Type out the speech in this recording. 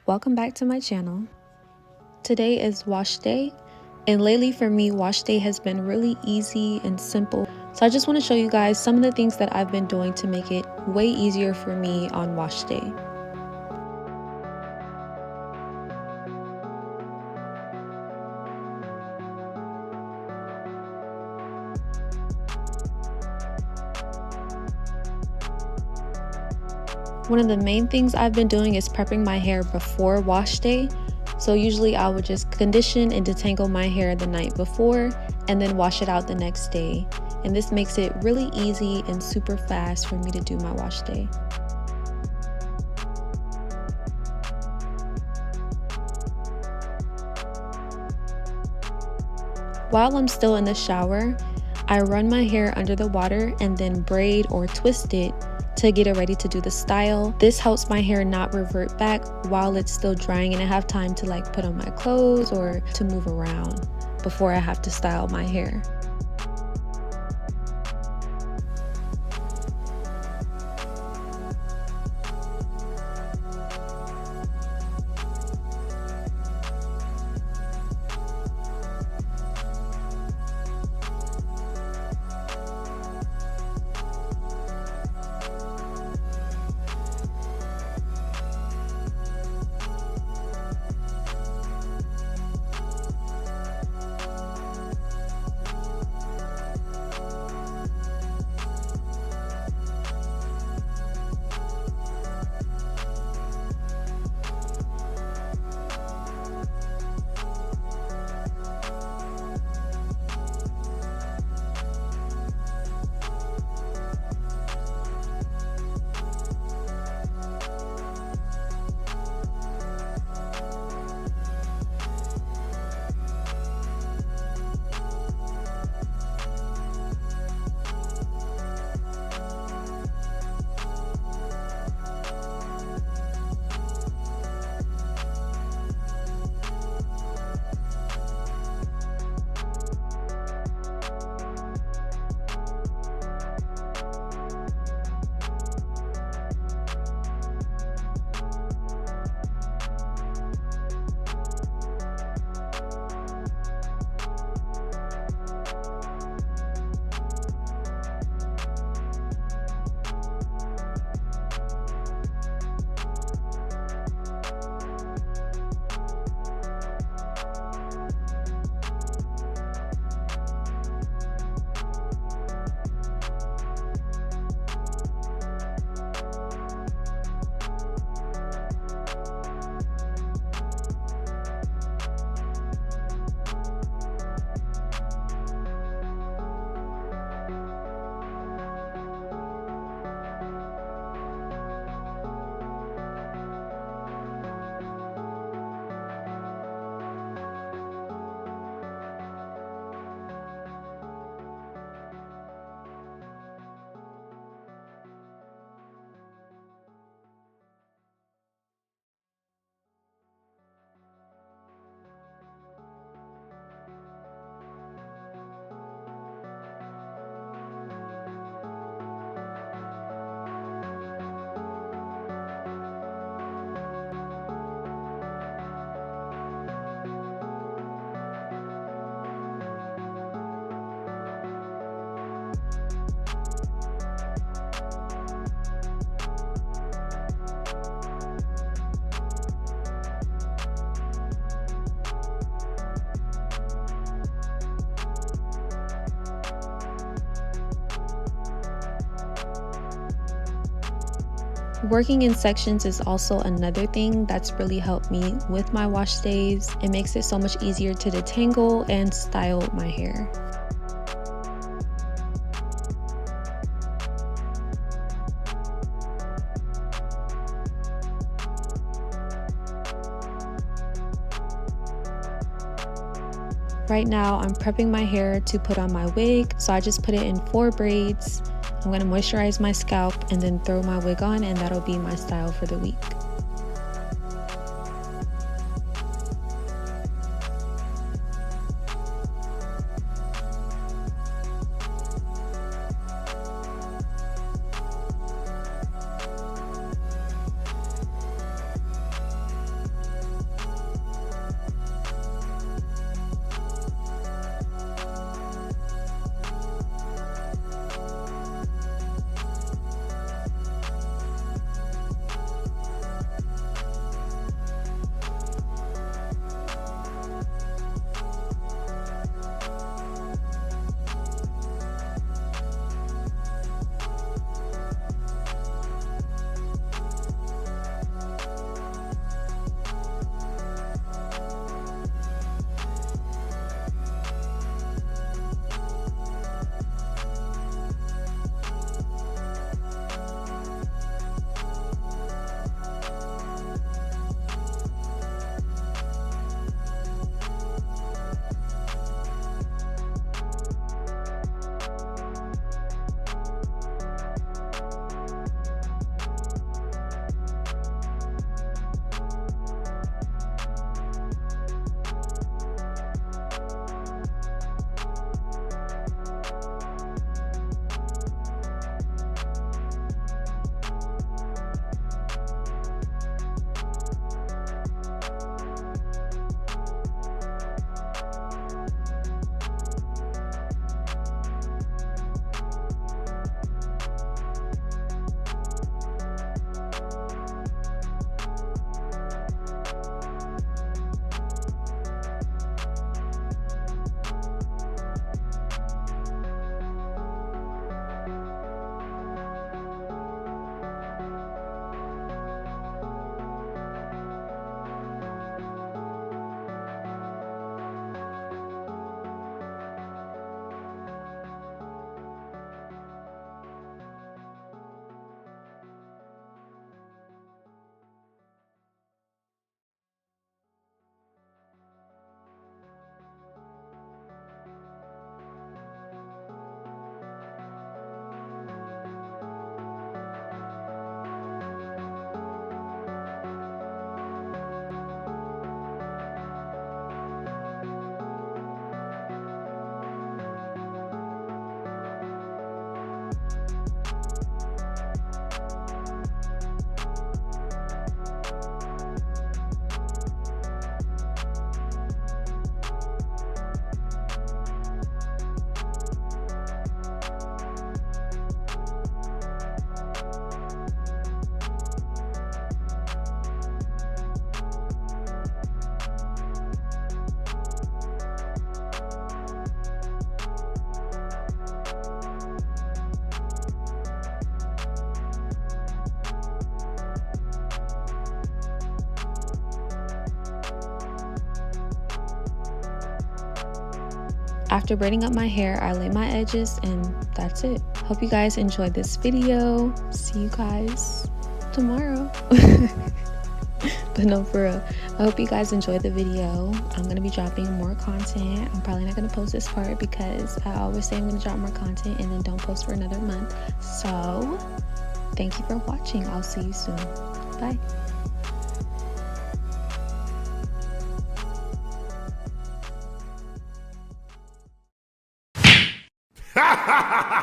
Welcome back to my channel. Today is wash day, and lately for me wash day has been really easy and simple. So I just want to show you guys some of the things that I've been doing to make it way easier for me on wash day. One of the main things I've been doing is prepping my hair before wash day. So usually I would just condition and detangle my hair the night before and then wash it out the next day. And this makes it really easy and super fast for me to do my wash day. While I'm still in the shower, I run my hair under the water and then braid or twist it to get it ready to do the style. This helps my hair not revert back while it's still drying and I have time to put on my clothes or to move around before I have to style my hair. Working in sections is also another thing that's really helped me with my wash days. It makes it so much easier to detangle and style my hair. Right now I'm prepping my hair to put on my wig, so I just put it in 4 braids. I'm going to moisturize my scalp and then throw my wig on, and that'll be my style for the week. After braiding up my hair, I lay my edges and that's it. Hope you guys enjoyed this video. See you guys tomorrow. But no, for real, I hope you guys enjoyed the video. I'm gonna be dropping more content. I'm probably not gonna post this part because I always say I'm gonna drop more content and then don't post for another month. So thank you for watching. I'll see you soon. Bye. Ha ha ha!